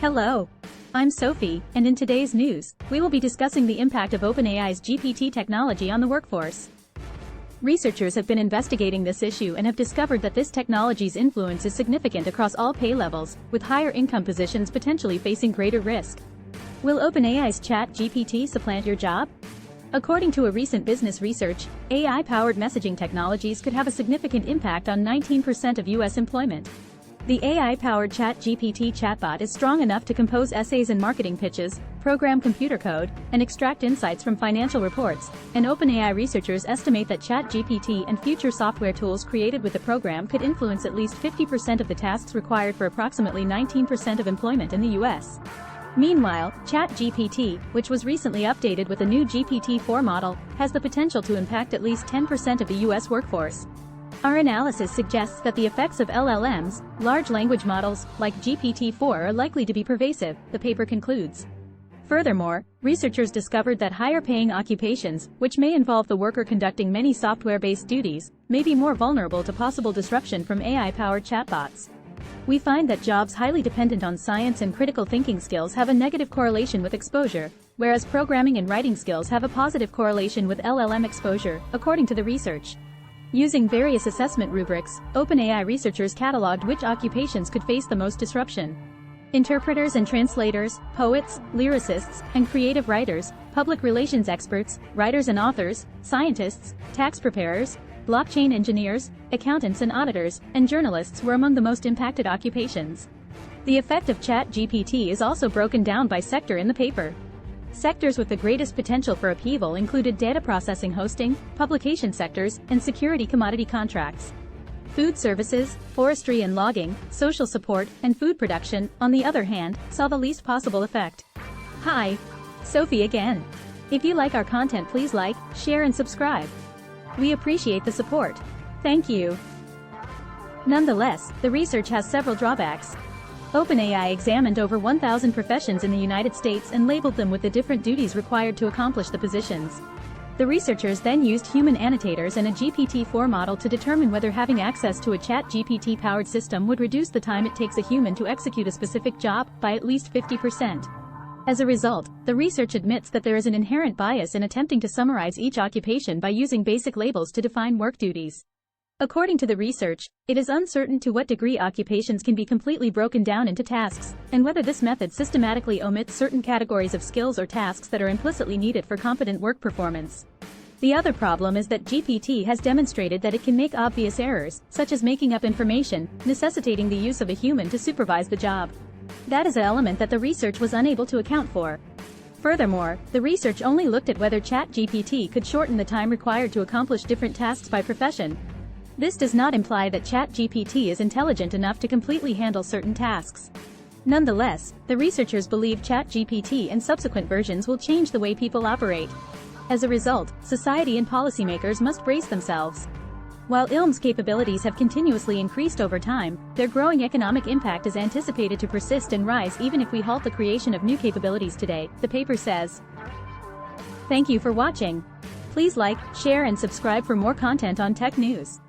Hello. I'm Sophie, and in today's news, we will be discussing the impact of OpenAI's GPT technology on the workforce. Researchers have been investigating this issue and have discovered that this technology's influence is significant across all pay levels, with higher income positions potentially facing greater risk. Will OpenAI's ChatGPT supplant your job? According to a recent business research, AI-powered messaging technologies could have a significant impact on 19% of U.S. employment. The AI-powered ChatGPT chatbot is strong enough to compose essays and marketing pitches, program computer code, and extract insights from financial reports, and OpenAI researchers estimate that ChatGPT and future software tools created with the program could influence at least 50% of the tasks required for approximately 19% of employment in the U.S. Meanwhile, ChatGPT, which was recently updated with a new GPT-4 model, has the potential to impact at least 10% of the U.S. workforce. Our analysis suggests that the effects of LLMs, large language models, like GPT-4 are likely to be pervasive, the paper concludes. Furthermore, researchers discovered that higher-paying occupations, which may involve the worker conducting many software-based duties, may be more vulnerable to possible disruption from AI-powered chatbots. We find that jobs highly dependent on science and critical thinking skills have a negative correlation with exposure, whereas programming and writing skills have a positive correlation with LLM exposure, according to the research. Using various assessment rubrics, OpenAI researchers cataloged which occupations could face the most disruption. Interpreters and translators, poets, lyricists, and creative writers, public relations experts, writers and authors, scientists, tax preparers, blockchain engineers, accountants and auditors, and journalists were among the most impacted occupations. The effect of ChatGPT is also broken down by sector in the paper. Sectors with the greatest potential for upheaval included data processing, hosting, publication sectors, and security commodity contracts. Food services, forestry and logging, social support, and food production, on the other hand, saw the least possible effect. Hi, Sophie again. If you like our content, please like, share and subscribe. We appreciate the support. Thank you. Nonetheless, the research has several drawbacks. OpenAI examined over 1,000 professions in the United States and labeled them with the different duties required to accomplish the positions. The researchers then used human annotators and a GPT-4 model to determine whether having access to a ChatGPT-powered system would reduce the time it takes a human to execute a specific job by at least 50%. As a result, the research admits that there is an inherent bias in attempting to summarize each occupation by using basic labels to define work duties. According to the research, it is uncertain to what degree occupations can be completely broken down into tasks, and whether this method systematically omits certain categories of skills or tasks that are implicitly needed for competent work performance. The other problem is that GPT has demonstrated that it can make obvious errors, such as making up information, necessitating the use of a human to supervise the job. That is an element that the research was unable to account for. Furthermore, the research only looked at whether ChatGPT could shorten the time required to accomplish different tasks by profession. This does not imply that ChatGPT is intelligent enough to completely handle certain tasks. Nonetheless, the researchers believe ChatGPT and subsequent versions will change the way people operate. As a result, society and policymakers must brace themselves. While ILM's capabilities have continuously increased over time, their growing economic impact is anticipated to persist and rise even if we halt the creation of new capabilities today, the paper says. Thank you for watching. Please like, share and subscribe for more content on tech news.